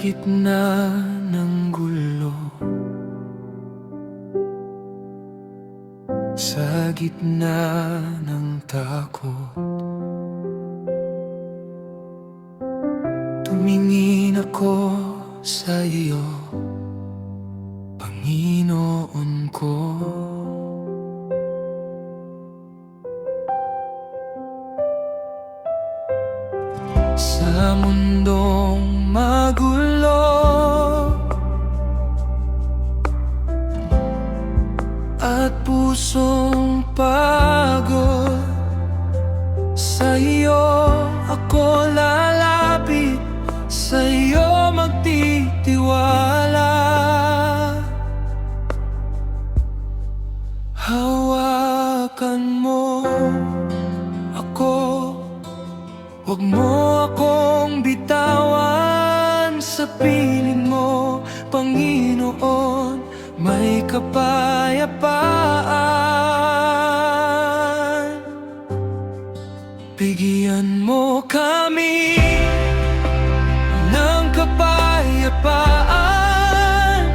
gitna ng gulo, sa gitna ng takot, tumingin ako sa iyo, Panginoon ko. Sa mundong magulo at pusong pagod, sa iyo ako lalapit, sa iyo magtitiwala. Hawakan mo ako, huwag mo akong bitawan. Sa piling mo, Panginoon, may kapayapaan. Bigyan mo kami ng kapayapaan,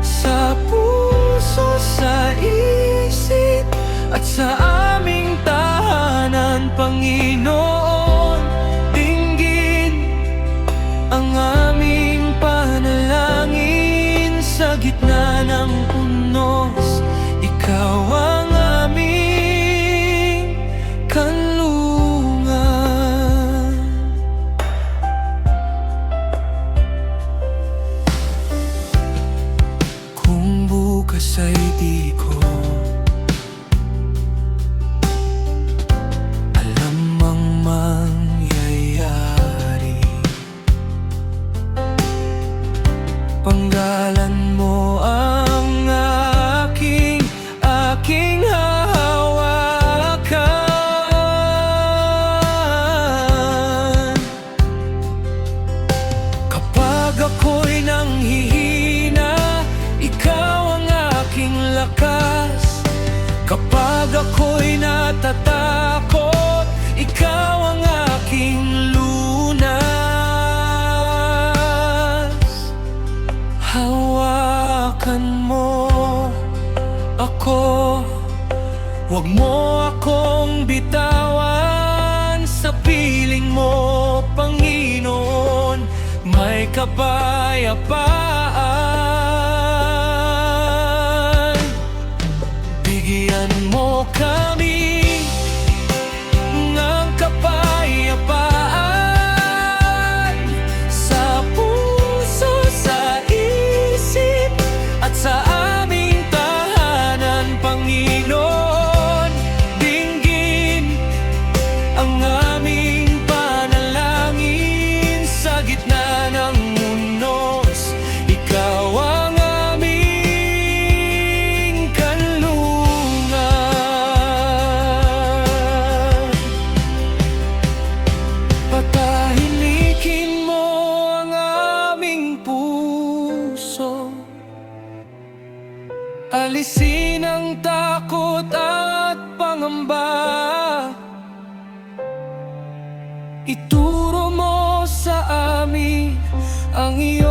sa puso, sa isip, at sa aming tahanan, Panginoon. Dinggin ang aming panalangin, sa gitna ng unos, ikaw ang aming kanlungan. Kung bukas ay di ko mangyayari, panggalan mo ang aking hahawakan. Kapag ako'y nanghihina, ikaw ang aking lakas. Kapag ako'y natatakot, ikaw ang aking lunas. Hawakan mo ako, huwag mo akong bitawan. Sa piling mo, Panginoon, may kapayapaan. Bigyan mo kami ng kapayapaan, sa puso, sa isip, at sa aming tahanan, Panginoon. Dinggin ang aming panalangin, sa gitna ng unos, ikaw ang aming kanlungan. Patahimikin mo ang aming puso, alisin ang takot at pangamba. Ituro mo sa amin ang iyong